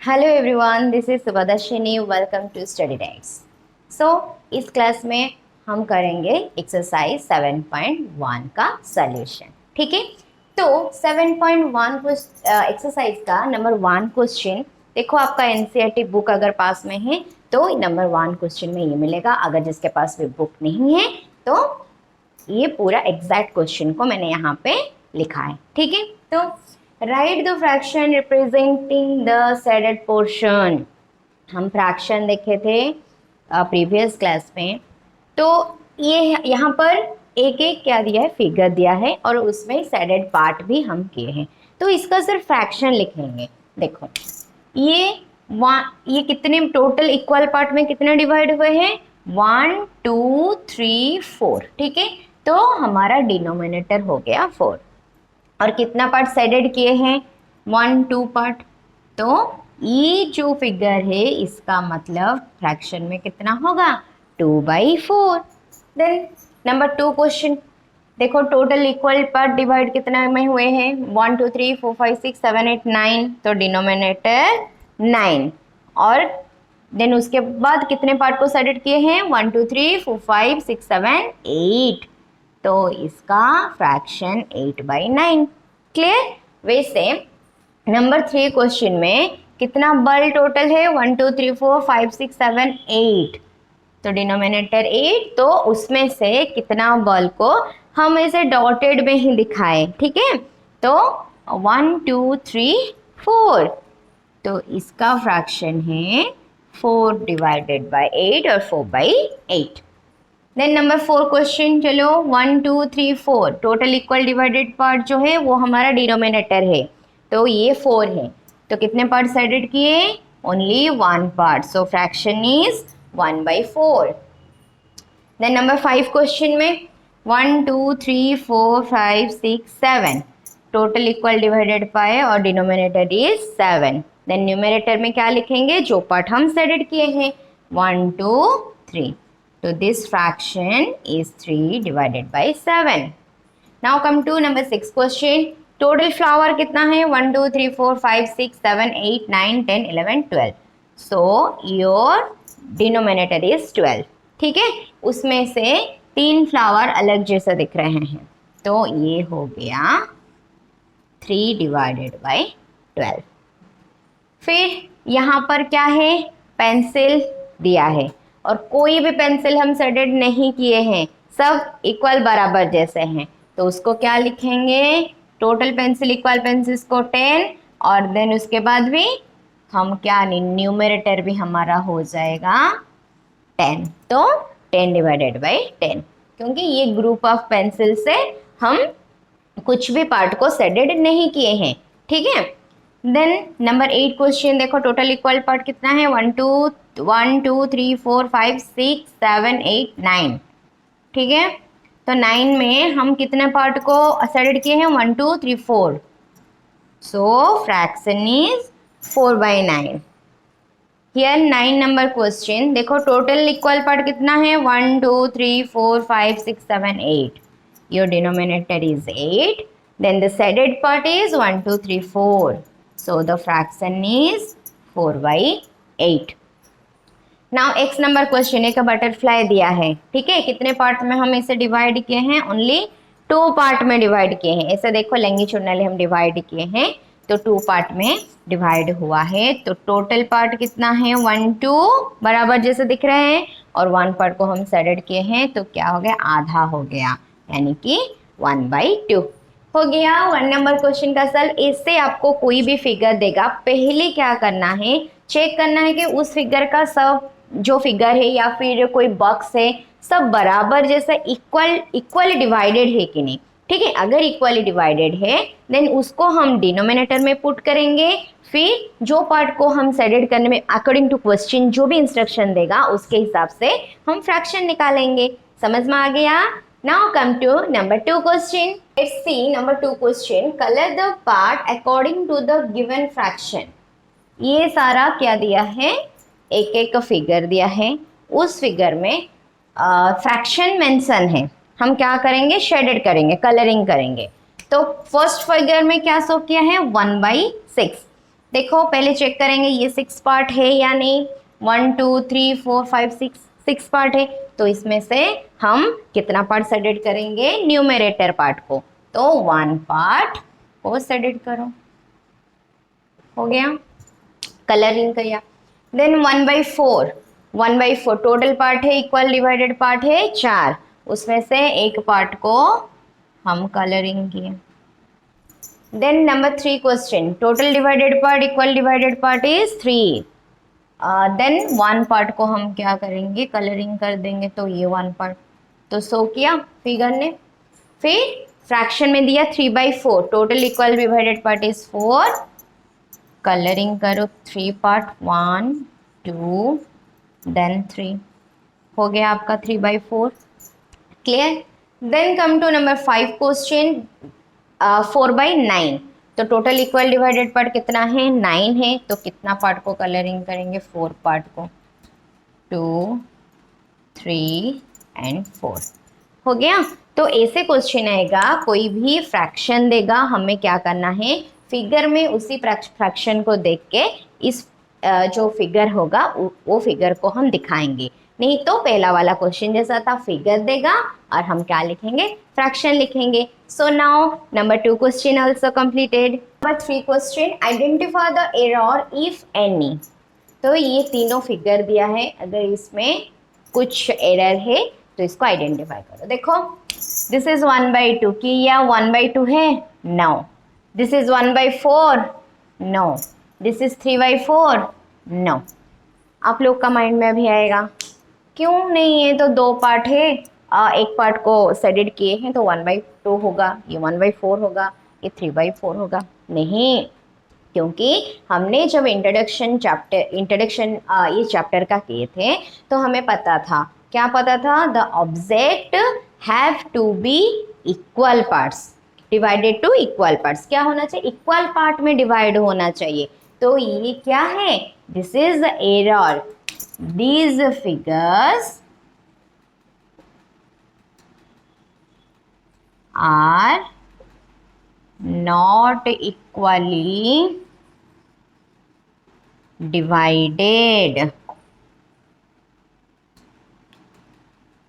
Hello everyone, this is Subhadarshini. Welcome to study diets. So इस class में हम करेंगे एक्सरसाइज 7.1 का सॉल्यूशन। ठीक है, तो 7.1 एक्सरसाइज का नंबर 1 क्वेश्चन देखो। आपका एनसीईआरटी बुक अगर पास में है तो नंबर 1 क्वेश्चन में ये मिलेगा। अगर जिसके पास भी बुक नहीं है तो ये पूरा एग्जैक्ट क्वेश्चन को मैंने यहाँ पे लिखा है। ठीक है, तो right the fraction representing the shaded portion. हम फ्रैक्शन देखे थे प्रीवियस क्लास में। तो ये यहाँ पर एक एक क्या दिया है, फिगर दिया है और उसमें शेडेड पार्ट भी हम किए हैं। तो इसका सिर्फ फ्रैक्शन लिखेंगे। देखो ये कितने टोटल इक्वल पार्ट में कितने डिवाइड हुए हैं, 1 2 3 4। ठीक है, तो हमारा डिनोमिनेटर हो गया 4 और कितना पार्ट शेडेड किए हैं, 1 2 पार्ट। तो ये जो फिगर है इसका मतलब फ्रैक्शन में कितना होगा, 2/4। देन नंबर 2 क्वेश्चन देखो, टोटल इक्वल पार्ट डिवाइड कितना में हुए हैं, 1 2 3 4 5 6 7 8 9। तो डिनोमिनेटर 9 और देन उसके बाद कितने पार्ट को शेडेड किए हैं, 1 2 3 4 5 6 7 8। तो इसका फ्रैक्शन 8/9। क्लियर। वैसे नंबर 3 क्वेश्चन में कितना बल टोटल है, 1 2 3 4 5 6 7 8। तो डिनोमिनेटर 8, तो उसमें से कितना बल को हम ऐसे डॉटेड में ही दिखाएं। ठीक है, तो 1 2 3 4। तो इसका फ्रैक्शन है 4/8 और 4/8। देन नंबर 4 क्वेश्चन, चलो 1 2 3 4 टोटल इक्वल डिवाइडेड पार्ट जो है वो हमारा डिनोमिनेटर है। तो ये 4 है, तो कितने पार्ट शेडेड किए, only 1 part. So fraction is 1/4। Then number 5 question में 1 2 3 4 5 6 7 टोटल इक्वल डिवाइडेड पाए और डिनोमिनेटर इज 7। देन न्यूमरेटर में क्या लिखेंगे, जो पार्ट हम शेडेड किए हैं, 1 2 3। So this fraction is 3/7. Now come to number 6 question. Total flower कितना है, 1 2 3 4 5 6 7 8 9 10 11 12. So your denominator is 12. ठीक है, उसमें से 3 फ्लावर अलग जैसा दिख रहे हैं, तो ये हो गया 3/12। फिर यहाँ पर क्या है, पेंसिल दिया है और कोई भी पेंसिल हम शेडेड नहीं किए हैं, सब इक्वल बराबर जैसे हैं। तो उसको क्या लिखेंगे, टोटल पेंसिल इक्वल पेंसिल्स को 10 और देन उसके बाद भी हम क्या, न्यूमरेटर भी हमारा हो जाएगा 10। तो 10/10, क्योंकि ये ग्रुप ऑफ पेंसिल से हम कुछ भी पार्ट को शेडेड नहीं किए हैं। ठीक है, देन नंबर 8 क्वेश्चन देखो, टोटल इक्वल पार्ट कितना है, 1 2 3 4 5 6 7 8 9। ठीक है, तो 9 में हम कितने पार्ट को शेडेड किए हैं, 1 2 3 4। सो fraction is 4/9। Here 9 number question देखो, टोटल इक्वल पार्ट कितना है, 1 2 3 4 5 6 7 8। Your denominator is 8। Then the shaded part is 1 2 3 4। So the fraction is 4/8. Now x number question, एक बटरफ्लाई दिया है। ठीक है, कितने पार्ट में हम इसे डिवाइड किए हैं, ओनली 2 पार्ट में डिवाइड किए हैं। ऐसे देखो लैंगिचुडनली हम डिवाइड किए हैं तो 2 पार्ट में डिवाइड हुआ है। तो टोटल पार्ट कितना है, 1 2 बराबर जैसे दिख रहे हैं और 1 पार्ट को हम शेडेड किए हैं, तो क्या हो गया, आधा हो गया, यानी कि 1/2 हो गया। 1 नंबर क्वेश्चन का सर, इससे आपको कोई भी फिगर देगा, पहले क्या करना है, चेक करना है कि उस फिगर का सब जो फिगर है या फिर कोई बॉक्स है सब बराबर जैसा इक्वली डिवाइडेड है कि नहीं। ठीक है, अगर इक्वली डिवाइडेड है देन उसको हम डिनोमिनेटर में पुट करेंगे। फिर जो पार्ट को हम शेडेड करने में अकॉर्डिंग टू क्वेश्चन जो भी इंस्ट्रक्शन देगा उसके हिसाब से हम फ्रैक्शन निकालेंगे। समझ में आ गया। Now come to number 2 question. Let's see number 2 question. Color the part according to the given fraction. ये सारा क्या दिया है, एक एक फिगर दिया है, उस फिगर में फ्रैक्शन मेंशन है। हम क्या करेंगे, शेडेड करेंगे, कलरिंग करेंगे। तो फर्स्ट फिगर में क्या शो किया है, 1/6। देखो पहले चेक करेंगे ये 6 पार्ट है या नहीं। 1 2 3 4 5 6, 6 पार्ट है। तो इसमें से हम कितना पार्ट सेलेक्ट करेंगे, न्यूमरेटर पार्ट को। तो 1 पार्ट को सेलेक्ट करो, हो गया, कलरिंग किया। देन 1/4, 1/4 टोटल पार्ट है, इक्वल डिवाइडेड पार्ट है 4, उसमें से एक पार्ट को हम कलरिंग किए। Then number 3 question, total divided part equal divided part is 3। Then 1 part को हम क्या करेंगे, कलरिंग कर देंगे। तो ये 1 पार्ट तो शो किया फिगर ने। फिर फ्रैक्शन में दिया 3/4, total equal divided part is 4, colouring करो 3 पार्ट, 1 2 देन 3, हो गया आपका 3/4। Clear. Then come to number 5 question, 4/9। तो टोटल इक्वल डिवाइडेड पार्ट कितना है, 9 है। तो कितना पार्ट को कलरिंग करेंगे, 4 पार्ट को, 2 3 एंड 4, हो गया। तो ऐसे क्वेश्चन आएगा, कोई भी फ्रैक्शन देगा, हमें क्या करना है, फिगर में उसी फ्रैक्शन को देख के इस जो फिगर होगा वो फिगर को हम दिखाएंगे। नहीं तो पहला वाला क्वेश्चन जैसा था, फिगर देगा और हम क्या लिखेंगे, फ्रैक्शन लिखेंगे। So now number 2 question also completed. Number 3 question, identify the error if any. तो ये तीनों फिगर दिया है, अगर इसमें कुछ एरर है तो इसको आइडेंटिफाई करो। देखो दिस इज 1/2, कि यह 1/2 है, no. This is 1/4, no. This is 3/4, no. आप लोग का माइंड में अभी आएगा क्यों नहीं है, तो 2 पार्ट है, एक पार्ट को सेडेड किए हैं तो 1/2 होगा, ये 1/4 होगा, ये 3/4 होगा। नहीं, क्योंकि हमने जब इंट्रोडक्शन ये चैप्टर का किए थे तो हमें पता था, क्या पता था, the object have to be equal parts, divided to equal parts. क्या होना चाहिए, इक्वल पार्ट में डिवाइड होना चाहिए। तो ये क्या है, this is the error, these figures are not equally divided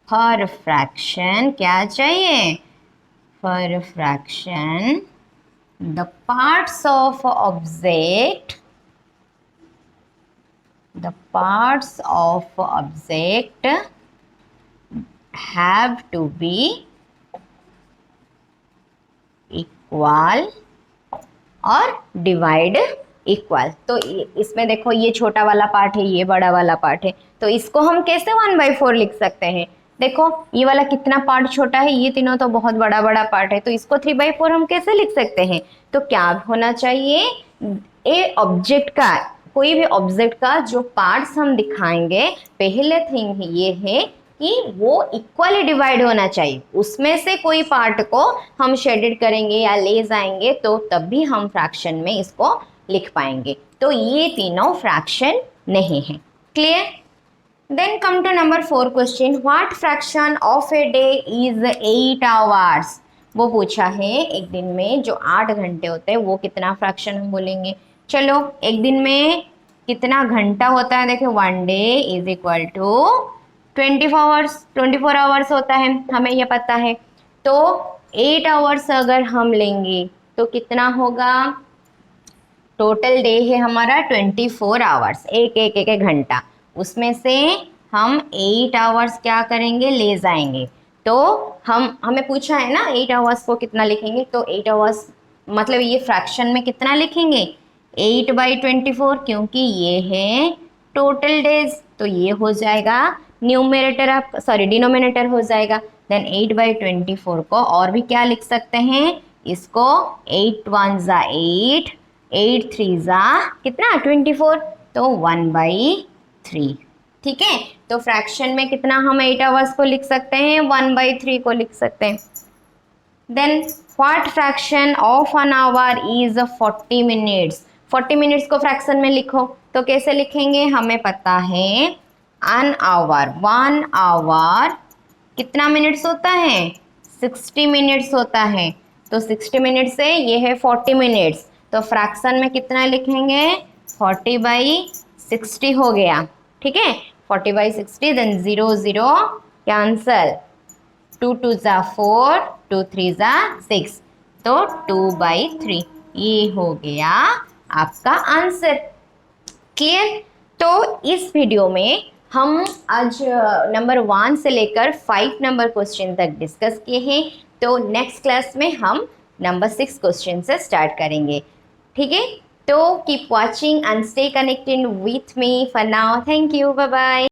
for fraction, क्या चाहिए, for fraction the parts of object have to be equal और डिवाइड इक्वल। तो इसमें देखो ये छोटा वाला पार्ट है, ये बड़ा वाला पार्ट है, तो इसको हम कैसे 1/4 लिख सकते हैं। देखो ये वाला कितना पार्ट छोटा है, ये तीनों तो बहुत बड़ा बड़ा पार्ट है, तो इसको 3/4 हम कैसे लिख सकते हैं। तो क्या होना चाहिए, ए ऑब्जेक्ट का, कोई भी ऑब्जेक्ट का जो पार्ट्स हम दिखाएंगे, पहले थिंग ये है कि वो इक्वली डिवाइड होना चाहिए। उसमें से कोई पार्ट को हम शेडेड करेंगे या ले जाएंगे तो तब भी हम फ्रैक्शन में इसको लिख पाएंगे। तो ये तीनों फ्रैक्शन नहीं है। Clear. Then come to number 4 question, what fraction of a day is 8 hours. वो पूछा है एक दिन में जो 8 घंटे होते हैं वो कितना फ्रैक्शन हम बोलेंगे। चलो एक दिन में कितना घंटा होता है, देखिए 1 day is equal to 24 hours होता है, हमें ये पता है। तो 8 आवर्स अगर हम लेंगे तो कितना होगा, टोटल डे है हमारा 24 आवर्स, एक घंटा, उसमें से हम 8 आवर्स क्या करेंगे, ले जाएंगे। तो हमें पूछा है ना 8 आवर्स को कितना लिखेंगे, तो 8 आवर्स मतलब ये फ्रैक्शन में कितना लिखेंगे, 8/24, क्योंकि ये है टोटल डेज, तो ये हो जाएगा न्यूमरेटर, आप सॉरी डिनोमिनेटर हो जाएगा। देन 8/24 को और भी क्या लिख सकते हैं, इसको 8 1 ज़ा 8, 8 3 ज़ा कितना 24, तो 1/3। ठीक है, तो फ्रैक्शन में कितना हम 8 आवर्स को लिख सकते हैं, 1/3 को लिख सकते हैं। Then what fraction of an hour is 40 minutes. 40 minutes को फ्रैक्शन में लिखो तो कैसे लिखेंगे, हमें पता है एन आवर, 1 आवर कितना मिनट्स होता है, 60 मिनट्स होता है। तो 60 मिनट से ये है 40 मिनट्स, तो फ्रैक्शन में कितना लिखेंगे, 40/60 हो गया, ठीक है। 40/60, देन 0 0 कैंसल, 2 2 ज़ा 4, 2 3 ज़ा 6, तो 2/3 ये हो गया आपका आंसर। क्लियर। तो इस वीडियो में हम आज नंबर 1 से लेकर 5 नंबर क्वेश्चन तक डिस्कस किए हैं। तो नेक्स्ट क्लास में हम नंबर 6 क्वेश्चन से स्टार्ट करेंगे, ठीक है। तो keep watching and stay connected with me for now. Thank you, bye bye.